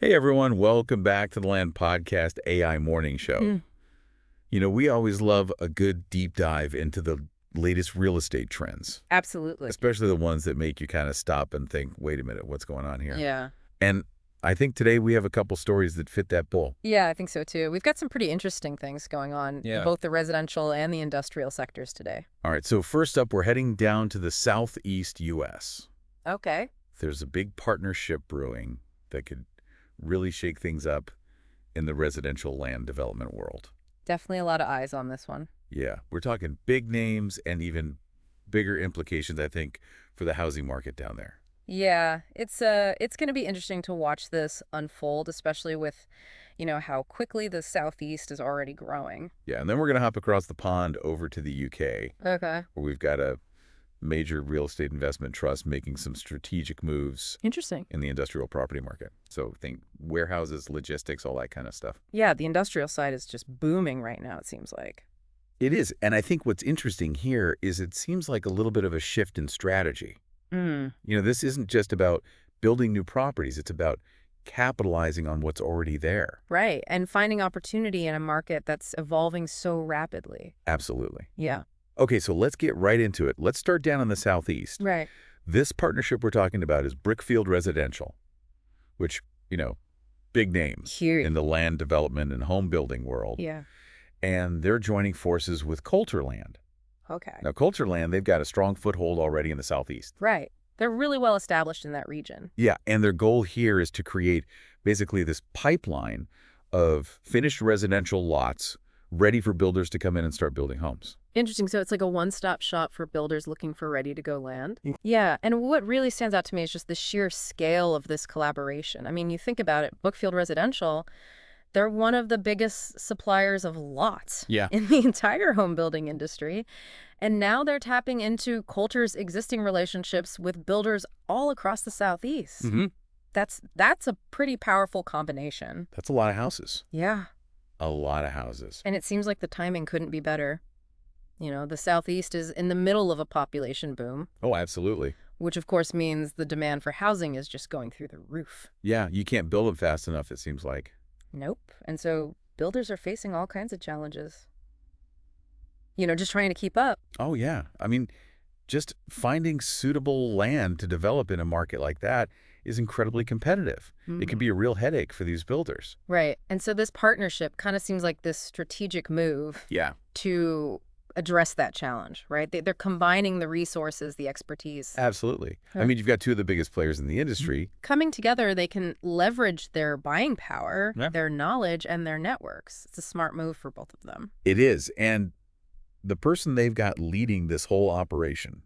Hey everyone, welcome back to the Land Podcast AI Morning Show. We always love a good deep dive into the latest real estate trends. Absolutely. Especially the ones that make you kind of stop and think, wait a minute, what's going on here? Yeah. And I think today we have a couple stories that fit that bill. Yeah, I think so too. We've got some pretty interesting things going on in Yeah. both the residential and the industrial sectors today. All right, so first up, we're heading down to the southeast U.S. Okay. There's a big partnership brewing that could really shake things up in the residential land development world. Definitely a lot of eyes on this one. Yeah, we're talking big names and even bigger implications, I think, for the housing market down there. Yeah, it's going to be interesting to watch this unfold, especially with, how quickly the Southeast is already growing. Yeah, and then we're going to hop across the pond over to the UK, Okay. where we've got a major real estate investment trust making some strategic moves Interesting. in the industrial property market. So think warehouses, logistics, all that kind of stuff. Yeah, the industrial side is just booming right now, it seems like. It is. And I think what's interesting here is it seems like a little bit of a shift in strategy. This isn't just about building new properties. It's about capitalizing on what's already there. Right, and finding opportunity in a market that's evolving so rapidly. Absolutely. Yeah. Okay, so let's get right into it. Let's start down in the southeast. Right. This partnership we're talking about is Brookfield Residential, which, big names Huge. in the land development and home building world. Yeah. And they're joining forces with Kolter Land. Okay. Now, Kolter Land, they've got a strong foothold already in the southeast. Right. They're really well established in that region. Yeah, and their goal here is to create basically this pipeline of finished residential lots ready for builders to come in and start building homes. Interesting. So it's like a one-stop shop for builders looking for ready-to-go land. Yeah. And what really stands out to me is just the sheer scale of this collaboration. I mean, you think about it, Brookfield Residential, they're one of the biggest suppliers of lots in the entire home building industry. And now they're tapping into Kolter's existing relationships with builders all across the Southeast. That's a pretty powerful combination. That's a lot of houses. Yeah. A lot of houses. And it seems like the timing couldn't be better. The Southeast is in the middle of a population boom. Oh, absolutely. Which, of course, means the demand for housing is just going through the roof. Yeah, you can't build them fast enough, it seems like. Nope. And so builders are facing all kinds of challenges. Just trying to keep up. Oh, yeah. I mean, just finding suitable land to develop in a market like that is incredibly competitive. It can be a real headache for these builders. Right. And so this partnership kind of seems like this strategic move to address that challenge, right? They're combining the resources, the expertise. Absolutely. I mean, you've got two of the biggest players in the industry. Coming together, they can leverage their buying power, their knowledge, and their networks. It's a smart move for both of them. It is. And the person they've got leading this whole operation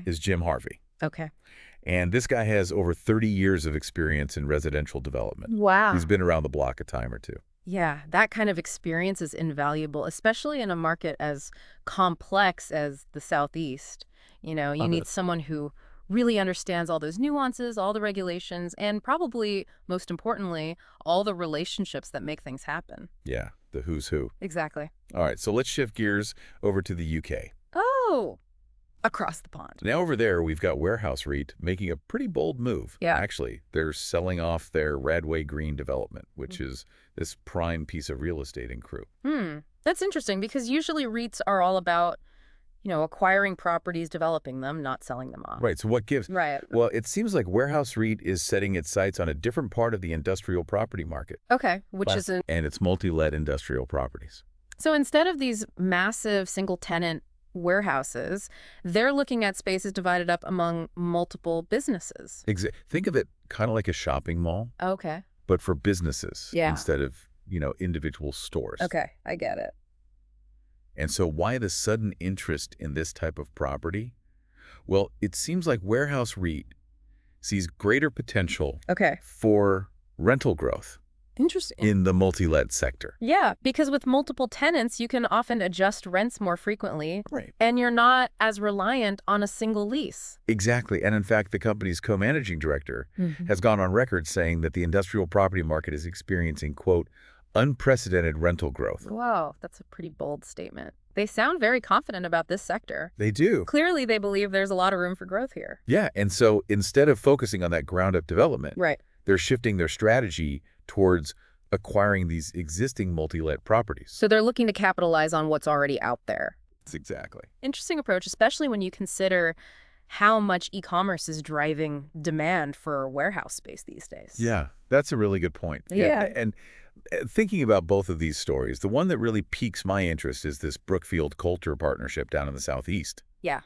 is Jim Harvey. Okay. And this guy has over 30 years of experience in residential development. Wow. He's been around the block a time or two. Yeah, that kind of experience is invaluable, especially in a market as complex as the Southeast. You need someone who really understands all those nuances, all the regulations, and probably, most importantly, all the relationships that make things happen. Yeah, the who's who. Exactly. All right, so let's shift gears over to the UK. Oh, across the pond. Now over there, we've got Warehouse REIT making a pretty bold move. Yeah. Actually, they're selling off their Radway Green development, which is this prime piece of real estate in Crewe. That's interesting because usually REITs are all about, acquiring properties, developing them, not selling them off. Right, so what gives? Right. Well, it seems like Warehouse REIT is setting its sights on a different part of the industrial property market. Okay, which is And it's multi-let industrial properties. So instead of these massive single-tenant warehouses, they're looking at spaces divided up among multiple businesses. Think of it kind of like a shopping mall, Okay. but for businesses Yeah. instead of, individual stores. Okay, I get it. And so why the sudden interest in this type of property? Well, it seems like Warehouse REIT sees greater potential for rental growth Interesting. in the multi-let sector. Yeah, because with multiple tenants, you can often adjust rents more frequently. Right. And you're not as reliant on a single lease. Exactly. And in fact, the company's co-managing director has gone on record saying that the industrial property market is experiencing, quote, unprecedented rental growth. Wow, that's a pretty bold statement. They sound very confident about this sector. They do. Clearly, they believe there's a lot of room for growth here. Yeah, and so instead of focusing on that ground-up development, Right. they're shifting their strategy towards acquiring these existing multi-let properties. So they're looking to capitalize on what's already out there. Exactly. Interesting approach, especially when you consider how much e-commerce is driving demand for warehouse space these days. Yeah, that's a really good point. Yeah. And thinking about both of these stories, the one that really piques my interest is this Brookfield-Kolter partnership down in the Southeast. Yeah.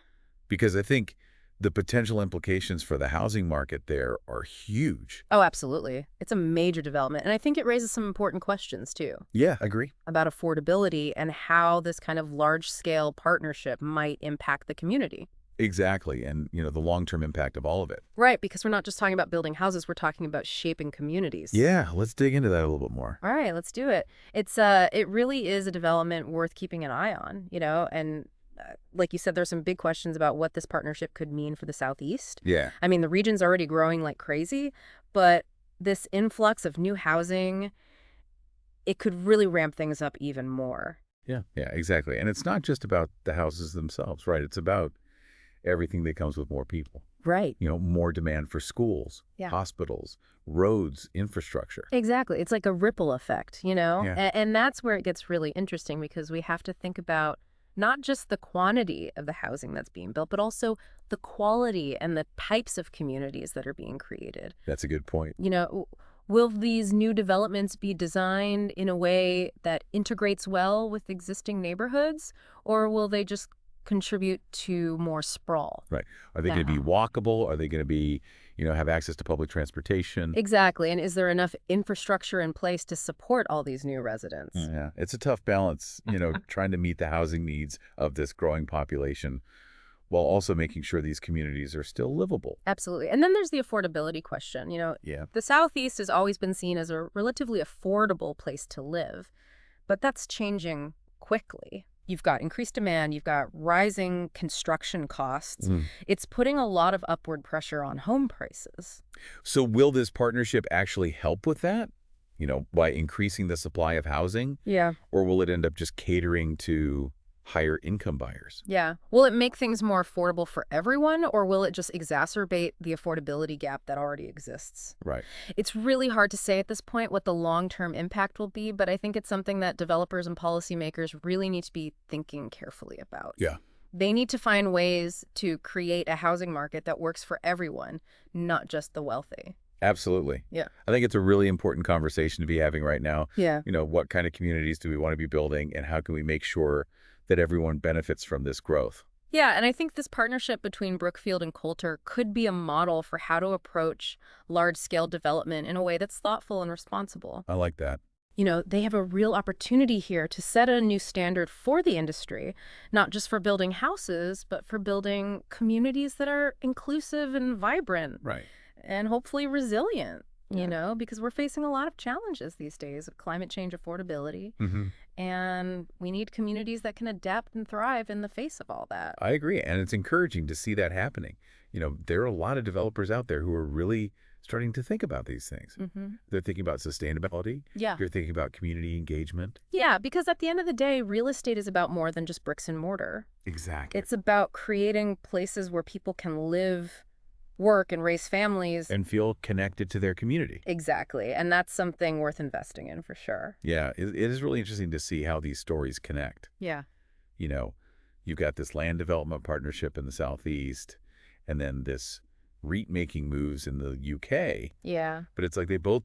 Because I think the potential implications for the housing market there are huge. Oh, absolutely. It's a major development. And I think it raises some important questions, too, Yeah, agree. about affordability and how this kind of large-scale partnership might impact the community. Exactly. And, the long-term impact of all of it. Right, because we're not just talking about building houses, we're talking about shaping communities. Yeah, let's dig into that a little bit more. All right, let's do it. It really is a development worth keeping an eye on, and like you said, there's some big questions about what this partnership could mean for the Southeast. Yeah. I mean, the region's already growing like crazy, but this influx of new housing, it could really ramp things up even more. Yeah, exactly. And it's not just about the houses themselves, right? It's about everything that comes with more people. Right. More demand for schools, hospitals, roads, infrastructure. Exactly. It's like a ripple effect, Yeah. And that's where it gets really interesting because we have to think about not just the quantity of the housing that's being built, but also the quality and the types of communities that are being created. That's a good point. Will these new developments be designed in a way that integrates well with existing neighborhoods, or will they just contribute to more sprawl? Right. Are they going to be walkable? Are they going to be, have access to public transportation? Exactly. And is there enough infrastructure in place to support all these new residents? Yeah. It's a tough balance, trying to meet the housing needs of this growing population while also making sure these communities are still livable. Absolutely. And then there's the affordability question. The Southeast has always been seen as a relatively affordable place to live, but that's changing quickly. You've got increased demand, you've got rising construction costs. It's putting a lot of upward pressure on home prices. So will this partnership actually help with that, by increasing the supply of housing? Yeah. Or will it end up just catering to higher income buyers? Yeah. Will it make things more affordable for everyone, or will it just exacerbate the affordability gap that already exists? Right. It's really hard to say at this point what the long-term impact will be, but I think it's something that developers and policymakers really need to be thinking carefully about. Yeah. They need to find ways to create a housing market that works for everyone, not just the wealthy. Absolutely. Yeah. I think it's a really important conversation to be having right now. Yeah. What kind of communities do we want to be building, and how can we make sure that everyone benefits from this growth? Yeah, and I think this partnership between Brookfield and Kolter could be a model for how to approach large-scale development in a way that's thoughtful and responsible. I like that. They have a real opportunity here to set a new standard for the industry, not just for building houses, but for building communities that are inclusive and vibrant. Right. And hopefully resilient, because we're facing a lot of challenges these days of climate change, affordability, and we need communities that can adapt and thrive in the face of all that. I agree. And it's encouraging to see that happening. There are a lot of developers out there who are really starting to think about these things. They're thinking about sustainability. Yeah. You're thinking about community engagement. Yeah, because at the end of the day, real estate is about more than just bricks and mortar. Exactly. It's about creating places where people can live, work, and raise families. And feel connected to their community. Exactly. And that's something worth investing in for sure. Yeah, it is really interesting to see how these stories connect. Yeah. You've got this land development partnership in the Southeast, and then this REIT-making moves in the UK. Yeah. But it's like they both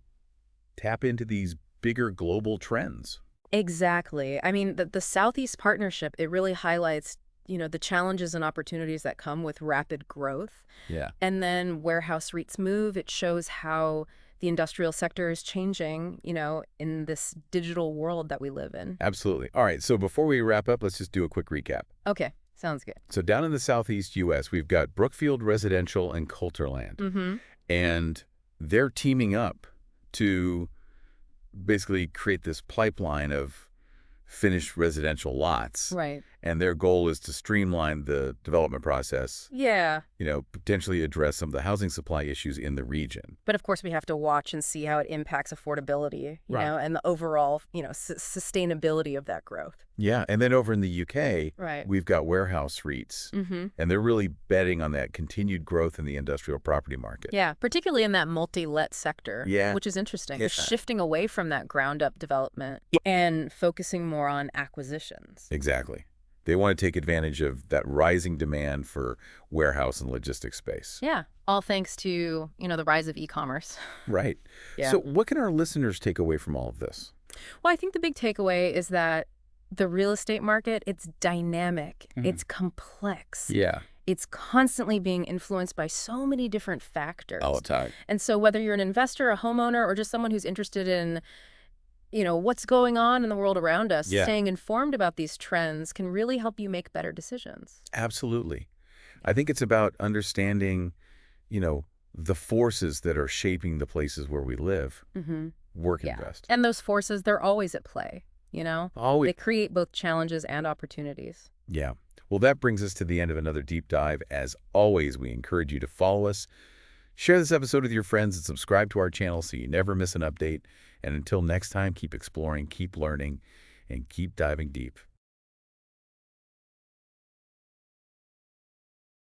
tap into these bigger global trends. Exactly. I mean, the Southeast Partnership, it really highlights the challenges and opportunities that come with rapid growth. Yeah. And then where house REITs move, it shows how the industrial sector is changing, in this digital world that we live in. Absolutely. All right. So before we wrap up, let's just do a quick recap. Okay. Sounds good. So down in the Southeast U.S., we've got Brookfield Residential and Kolter Land. And they're teaming up to basically create this pipeline of finished residential lots. Right. And their goal is to streamline the development process, Yeah. potentially address some of the housing supply issues in the region. But of course, we have to watch and see how it impacts affordability, Right. and the overall, sustainability of that growth. Yeah, and then over in the UK, Right. we've got warehouse REITs, and they're really betting on that continued growth in the industrial property market. Yeah, particularly in that multi-let sector, Yeah. which is interesting. Yeah. They're shifting away from that ground-up development and focusing more on acquisitions. Exactly. They want to take advantage of that rising demand for warehouse and logistics space. Yeah, all thanks to, the rise of e-commerce. Right. Yeah. So what can our listeners take away from all of this? Well, I think the big takeaway is that the real estate market, it's dynamic, it's complex. Yeah. It's constantly being influenced by so many different factors. All the time. And so whether you're an investor, a homeowner, or just someone who's interested in, what's going on in the world around us, staying informed about these trends can really help you make better decisions. Absolutely. I think it's about understanding, the forces that are shaping the places where we live, work, invest. And those forces, they're always at play, Always. They create both challenges and opportunities. Yeah. Well, that brings us to the end of another deep dive. As always, we encourage you to follow us, share this episode with your friends, and subscribe to our channel so you never miss an update. And until next time, keep exploring, keep learning, and keep diving deep.